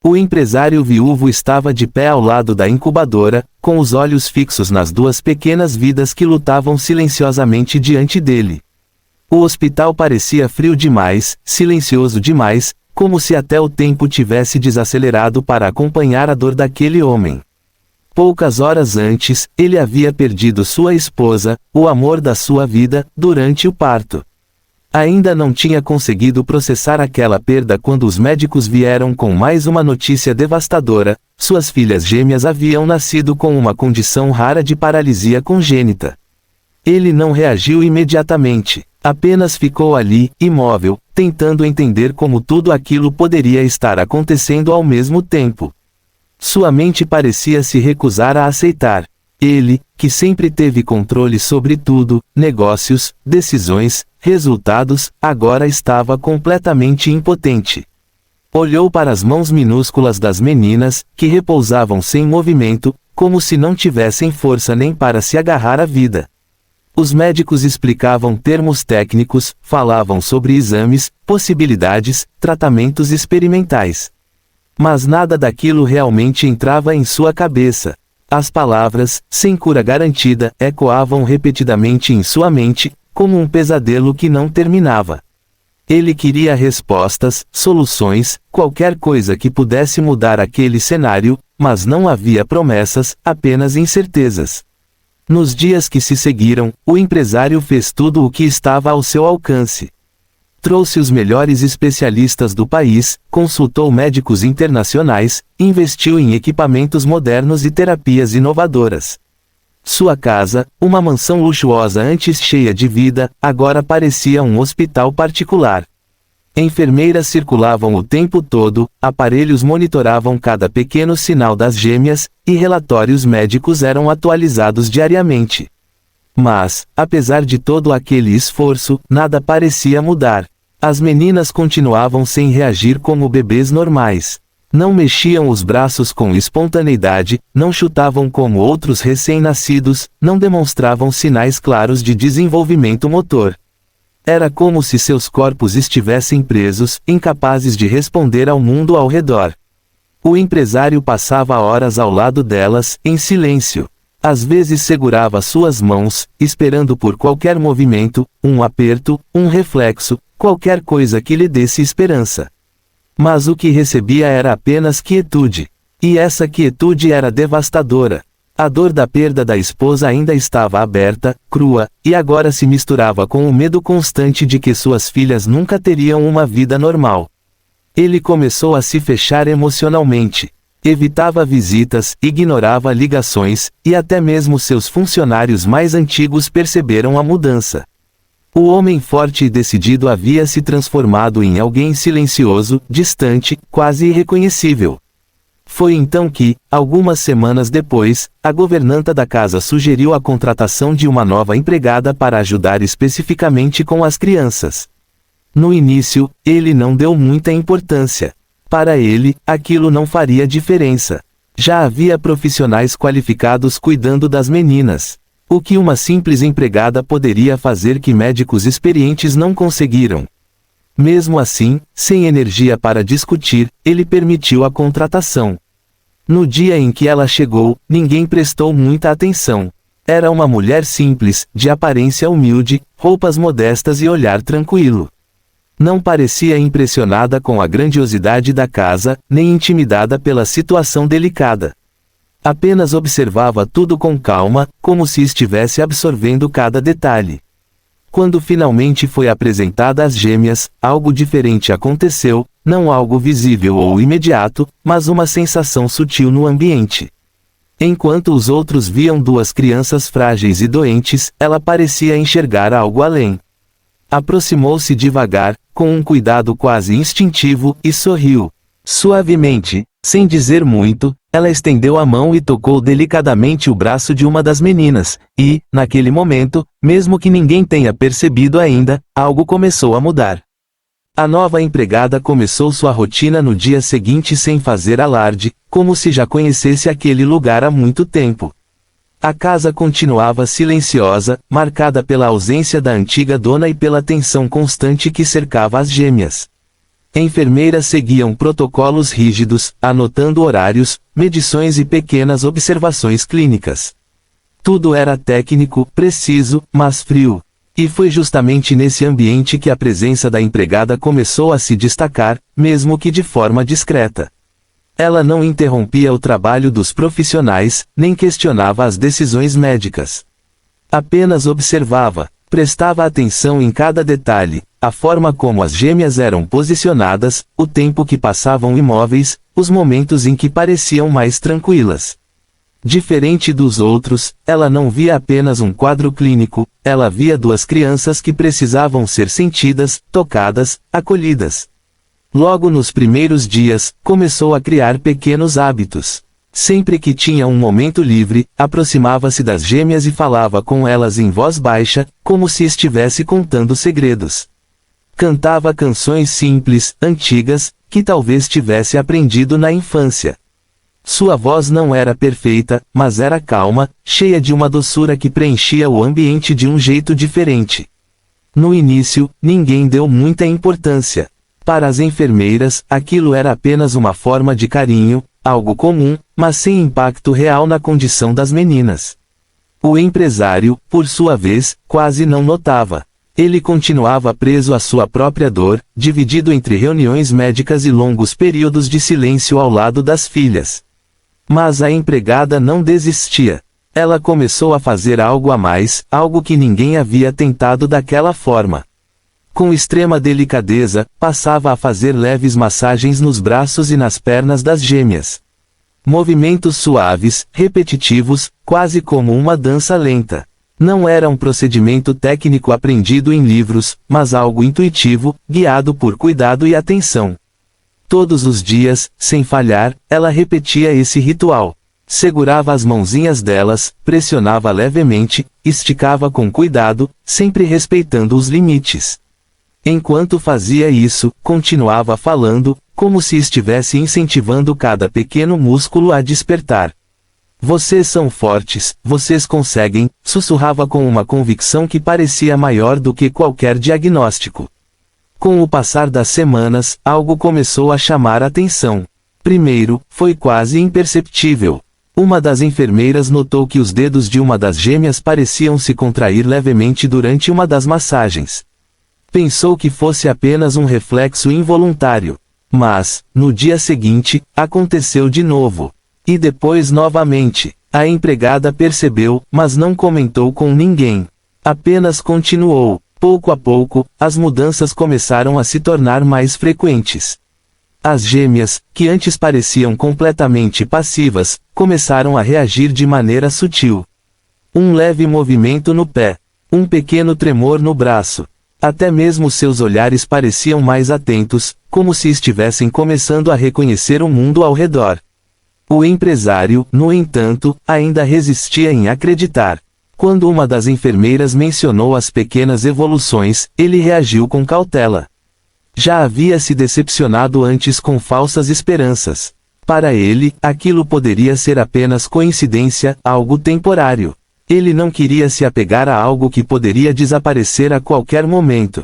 O empresário viúvo estava de pé ao lado da incubadora, com os olhos fixos nas duas pequenas vidas que lutavam silenciosamente diante dele. O hospital parecia frio demais, silencioso demais, como se até o tempo tivesse desacelerado para acompanhar a dor daquele homem. Poucas horas antes, ele havia perdido sua esposa, o amor da sua vida, durante o parto. Ainda não tinha conseguido processar aquela perda quando os médicos vieram com mais uma notícia devastadora: suas filhas gêmeas haviam nascido com uma condição rara de paralisia congênita. Ele não reagiu imediatamente, apenas ficou ali, imóvel, tentando entender como tudo aquilo poderia estar acontecendo ao mesmo tempo. Sua mente parecia se recusar a aceitar. Ele, que sempre teve controle sobre tudo, negócios, decisões, resultados, agora estava completamente impotente. Olhou para as mãos minúsculas das meninas, que repousavam sem movimento, como se não tivessem força nem para se agarrar à vida. Os médicos explicavam termos técnicos, falavam sobre exames, possibilidades, tratamentos experimentais. Mas nada daquilo realmente entrava em sua cabeça. As palavras, sem cura garantida, ecoavam repetidamente em sua mente, como um pesadelo que não terminava. Ele queria respostas, soluções, qualquer coisa que pudesse mudar aquele cenário, mas não havia promessas, apenas incertezas. Nos dias que se seguiram, o empresário fez tudo o que estava ao seu alcance. Trouxe os melhores especialistas do país, consultou médicos internacionais, investiu em equipamentos modernos e terapias inovadoras. Sua casa, uma mansão luxuosa antes cheia de vida, agora parecia um hospital particular. Enfermeiras circulavam o tempo todo, aparelhos monitoravam cada pequeno sinal das gêmeas, e relatórios médicos eram atualizados diariamente. Mas, apesar de todo aquele esforço, nada parecia mudar. As meninas continuavam sem reagir como bebês normais. Não mexiam os braços com espontaneidade, não chutavam como outros recém-nascidos, não demonstravam sinais claros de desenvolvimento motor. Era como se seus corpos estivessem presos, incapazes de responder ao mundo ao redor. O empresário passava horas ao lado delas, em silêncio. Às vezes segurava suas mãos, esperando por qualquer movimento, um aperto, um reflexo, qualquer coisa que lhe desse esperança. Mas o que recebia era apenas quietude. E essa quietude era devastadora. A dor da perda da esposa ainda estava aberta, crua, e agora se misturava com o medo constante de que suas filhas nunca teriam uma vida normal. Ele começou a se fechar emocionalmente. Evitava visitas, ignorava ligações, e até mesmo seus funcionários mais antigos perceberam a mudança. O homem forte e decidido havia se transformado em alguém silencioso, distante, quase irreconhecível. Foi então que, algumas semanas depois, a governanta da casa sugeriu a contratação de uma nova empregada para ajudar especificamente com as crianças. No início, ele não deu muita importância. Para ele, aquilo não faria diferença. Já havia profissionais qualificados cuidando das meninas. O que uma simples empregada poderia fazer que médicos experientes não conseguiram? Mesmo assim, sem energia para discutir, ele permitiu a contratação. No dia em que ela chegou, ninguém prestou muita atenção. Era uma mulher simples, de aparência humilde, roupas modestas e olhar tranquilo. Não parecia impressionada com a grandiosidade da casa, nem intimidada pela situação delicada. Apenas observava tudo com calma, como se estivesse absorvendo cada detalhe. Quando finalmente foi apresentada às gêmeas, algo diferente aconteceu, não algo visível ou imediato, mas uma sensação sutil no ambiente. Enquanto os outros viam duas crianças frágeis e doentes, ela parecia enxergar algo além. Aproximou-se devagar, com um cuidado quase instintivo, e sorriu. Suavemente, sem dizer muito, ela estendeu a mão e tocou delicadamente o braço de uma das meninas, e, naquele momento, mesmo que ninguém tenha percebido ainda, algo começou a mudar. A nova empregada começou sua rotina no dia seguinte sem fazer alarde, como se já conhecesse aquele lugar há muito tempo. A casa continuava silenciosa, marcada pela ausência da antiga dona e pela tensão constante que cercava as gêmeas. Enfermeiras seguiam protocolos rígidos, anotando horários, medições e pequenas observações clínicas. Tudo era técnico, preciso, mas frio. E foi justamente nesse ambiente que a presença da empregada começou a se destacar, mesmo que de forma discreta. Ela não interrompia o trabalho dos profissionais, nem questionava as decisões médicas. Apenas observava, prestava atenção em cada detalhe, a forma como as gêmeas eram posicionadas, o tempo que passavam imóveis, os momentos em que pareciam mais tranquilas. Diferente dos outros, ela não via apenas um quadro clínico, ela via duas crianças que precisavam ser sentidas, tocadas, acolhidas. Logo nos primeiros dias, começou a criar pequenos hábitos. Sempre que tinha um momento livre, aproximava-se das gêmeas e falava com elas em voz baixa, como se estivesse contando segredos. Cantava canções simples, antigas, que talvez tivesse aprendido na infância. Sua voz não era perfeita, mas era calma, cheia de uma doçura que preenchia o ambiente de um jeito diferente. No início, ninguém deu muita importância. Para as enfermeiras, aquilo era apenas uma forma de carinho, algo comum, mas sem impacto real na condição das meninas. O empresário, por sua vez, quase não notava. Ele continuava preso à sua própria dor, dividido entre reuniões médicas e longos períodos de silêncio ao lado das filhas. Mas a empregada não desistia. Ela começou a fazer algo a mais, algo que ninguém havia tentado daquela forma. Com extrema delicadeza, passava a fazer leves massagens nos braços e nas pernas das gêmeas. Movimentos suaves, repetitivos, quase como uma dança lenta. Não era um procedimento técnico aprendido em livros, mas algo intuitivo, guiado por cuidado e atenção. Todos os dias, sem falhar, ela repetia esse ritual. Segurava as mãozinhas delas, pressionava levemente, esticava com cuidado, sempre respeitando os limites. Enquanto fazia isso, continuava falando, como se estivesse incentivando cada pequeno músculo a despertar. Vocês são fortes, vocês conseguem, sussurrava com uma convicção que parecia maior do que qualquer diagnóstico. Com o passar das semanas, algo começou a chamar a atenção. Primeiro, foi quase imperceptível. Uma das enfermeiras notou que os dedos de uma das gêmeas pareciam se contrair levemente durante uma das massagens. Pensou que fosse apenas um reflexo involuntário. Mas, no dia seguinte, aconteceu de novo. E depois novamente. A empregada percebeu, mas não comentou com ninguém. Apenas continuou. Pouco a pouco, as mudanças começaram a se tornar mais frequentes. As gêmeas, que antes pareciam completamente passivas, começaram a reagir de maneira sutil. Um leve movimento no pé. Um pequeno tremor no braço. Até mesmo seus olhares pareciam mais atentos, como se estivessem começando a reconhecer o mundo ao redor. O empresário, no entanto, ainda resistia em acreditar. Quando uma das enfermeiras mencionou as pequenas evoluções, ele reagiu com cautela. Já havia se decepcionado antes com falsas esperanças. Para ele, aquilo poderia ser apenas coincidência, algo temporário. Ele não queria se apegar a algo que poderia desaparecer a qualquer momento.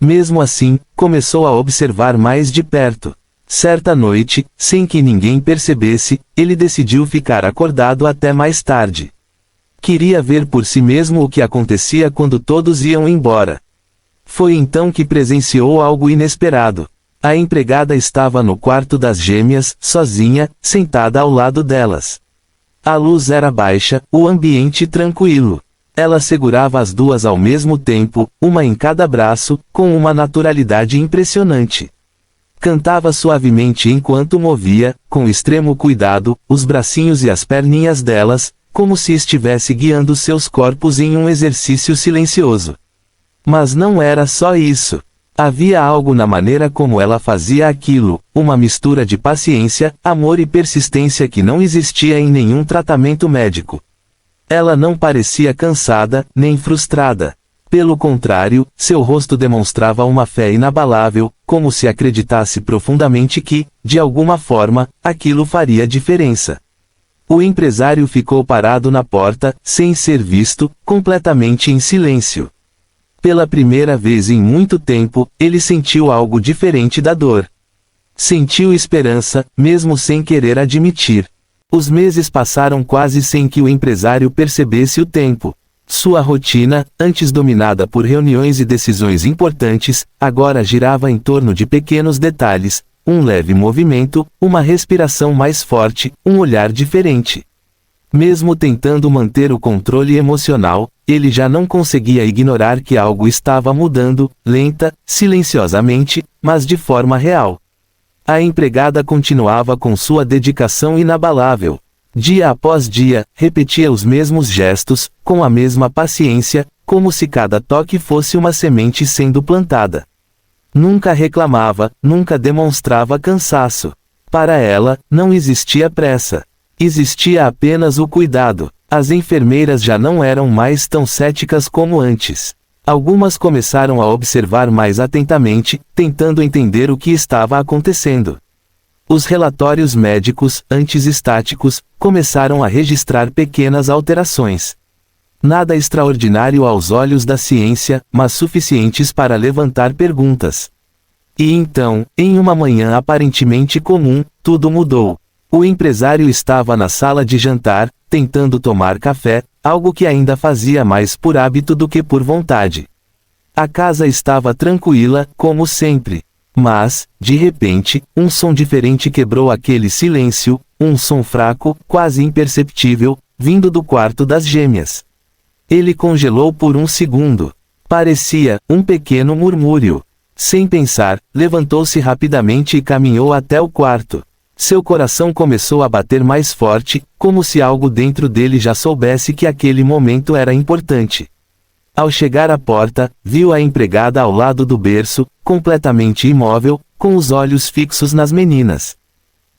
Mesmo assim, começou a observar mais de perto. Certa noite, sem que ninguém percebesse, ele decidiu ficar acordado até mais tarde. Queria ver por si mesmo o que acontecia quando todos iam embora. Foi então que presenciou algo inesperado. A empregada estava no quarto das gêmeas, sozinha, sentada ao lado delas. A luz era baixa, o ambiente tranquilo. Ela segurava as duas ao mesmo tempo, uma em cada braço, com uma naturalidade impressionante. Cantava suavemente enquanto movia, com extremo cuidado, os bracinhos e as perninhas delas, como se estivesse guiando seus corpos em um exercício silencioso. Mas não era só isso. Havia algo na maneira como ela fazia aquilo, uma mistura de paciência, amor e persistência que não existia em nenhum tratamento médico. Ela não parecia cansada, nem frustrada. Pelo contrário, seu rosto demonstrava uma fé inabalável, como se acreditasse profundamente que, de alguma forma, aquilo faria diferença. O empresário ficou parado na porta, sem ser visto, completamente em silêncio. Pela primeira vez em muito tempo, ele sentiu algo diferente da dor. Sentiu esperança, mesmo sem querer admitir. Os meses passaram quase sem que o empresário percebesse o tempo. Sua rotina, antes dominada por reuniões e decisões importantes, agora girava em torno de pequenos detalhes, um leve movimento, uma respiração mais forte, um olhar diferente. Mesmo tentando manter o controle emocional, ele já não conseguia ignorar que algo estava mudando, lenta, silenciosamente, mas de forma real. A empregada continuava com sua dedicação inabalável. Dia após dia, repetia os mesmos gestos, com a mesma paciência, como se cada toque fosse uma semente sendo plantada. Nunca reclamava, nunca demonstrava cansaço. Para ela, não existia pressa. Existia apenas o cuidado. As enfermeiras já não eram mais tão céticas como antes. Algumas começaram a observar mais atentamente, tentando entender o que estava acontecendo. Os relatórios médicos, antes estáticos, começaram a registrar pequenas alterações. Nada extraordinário aos olhos da ciência, mas suficientes para levantar perguntas. E então, em uma manhã aparentemente comum, tudo mudou. O empresário estava na sala de jantar, tentando tomar café, algo que ainda fazia mais por hábito do que por vontade. A casa estava tranquila, como sempre. Mas, de repente, um som diferente quebrou aquele silêncio, um som fraco, quase imperceptível, vindo do quarto das gêmeas. Ele congelou por um segundo. Parecia um pequeno murmúrio. Sem pensar, levantou-se rapidamente e caminhou até o quarto. Seu coração começou a bater mais forte, como se algo dentro dele já soubesse que aquele momento era importante. Ao chegar à porta, viu a empregada ao lado do berço, completamente imóvel, com os olhos fixos nas meninas.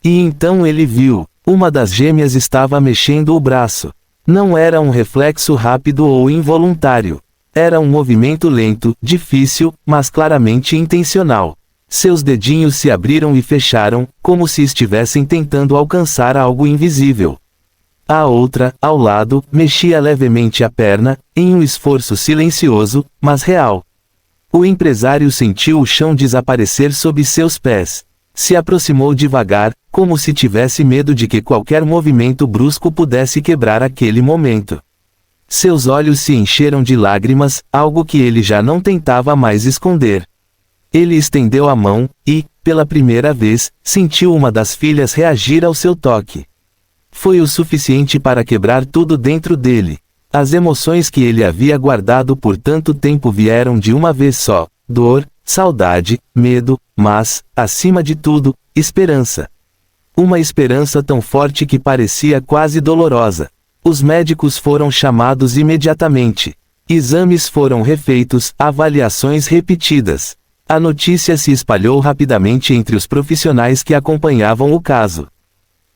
E então ele viu, uma das gêmeas estava mexendo o braço. Não era um reflexo rápido ou involuntário. Era um movimento lento, difícil, mas claramente intencional. Seus dedinhos se abriram e fecharam, como se estivessem tentando alcançar algo invisível. A outra, ao lado, mexia levemente a perna, em um esforço silencioso, mas real. O empresário sentiu o chão desaparecer sob seus pés. Se aproximou devagar, como se tivesse medo de que qualquer movimento brusco pudesse quebrar aquele momento. Seus olhos se encheram de lágrimas, algo que ele já não tentava mais esconder. Ele estendeu a mão, e, pela primeira vez, sentiu uma das filhas reagir ao seu toque. Foi o suficiente para quebrar tudo dentro dele. As emoções que ele havia guardado por tanto tempo vieram de uma vez só: dor, saudade, medo, mas, acima de tudo, esperança. Uma esperança tão forte que parecia quase dolorosa. Os médicos foram chamados imediatamente. Exames foram refeitos, avaliações repetidas. A notícia se espalhou rapidamente entre os profissionais que acompanhavam o caso.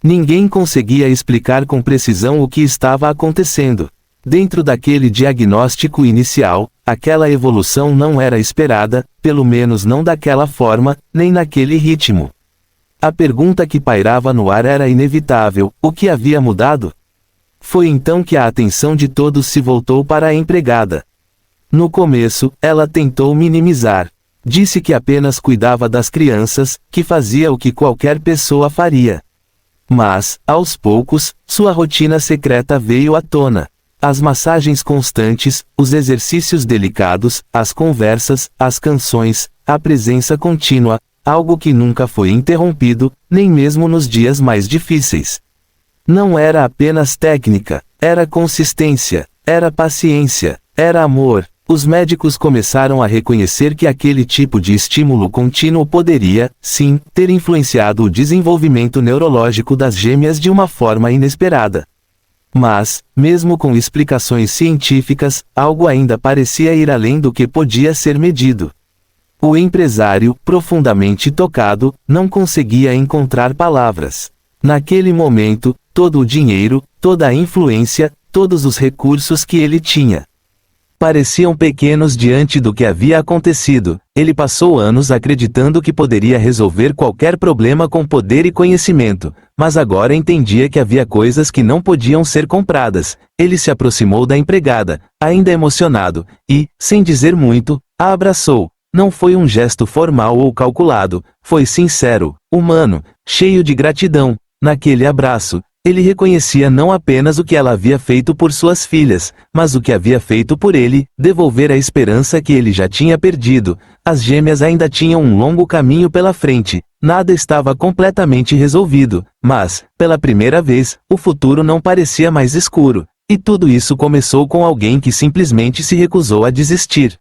Ninguém conseguia explicar com precisão o que estava acontecendo. Dentro daquele diagnóstico inicial, aquela evolução não era esperada, pelo menos não daquela forma, nem naquele ritmo. A pergunta que pairava no ar era inevitável: o que havia mudado? Foi então que a atenção de todos se voltou para a empregada. No começo, ela tentou minimizar. Disse que apenas cuidava das crianças, que fazia o que qualquer pessoa faria. Mas, aos poucos, sua rotina secreta veio à tona. As massagens constantes, os exercícios delicados, as conversas, as canções, a presença contínua, algo que nunca foi interrompido, nem mesmo nos dias mais difíceis. Não era apenas técnica, era consistência, era paciência, era amor. Os médicos começaram a reconhecer que aquele tipo de estímulo contínuo poderia, sim, ter influenciado o desenvolvimento neurológico das gêmeas de uma forma inesperada. Mas, mesmo com explicações científicas, algo ainda parecia ir além do que podia ser medido. O empresário, profundamente tocado, não conseguia encontrar palavras. Naquele momento, todo o dinheiro, toda a influência, todos os recursos que ele tinha. Pareciam pequenos diante do que havia acontecido. Ele passou anos acreditando que poderia resolver qualquer problema com poder e conhecimento, mas agora entendia que havia coisas que não podiam ser compradas. Ele se aproximou da empregada, ainda emocionado, e, sem dizer muito, a abraçou. Não foi um gesto formal ou calculado, foi sincero, humano, cheio de gratidão. Naquele abraço, ele reconhecia não apenas o que ela havia feito por suas filhas, mas o que havia feito por ele, devolver a esperança que ele já tinha perdido. As gêmeas ainda tinham um longo caminho pela frente, nada estava completamente resolvido, mas, pela primeira vez, o futuro não parecia mais escuro. E tudo isso começou com alguém que simplesmente se recusou a desistir.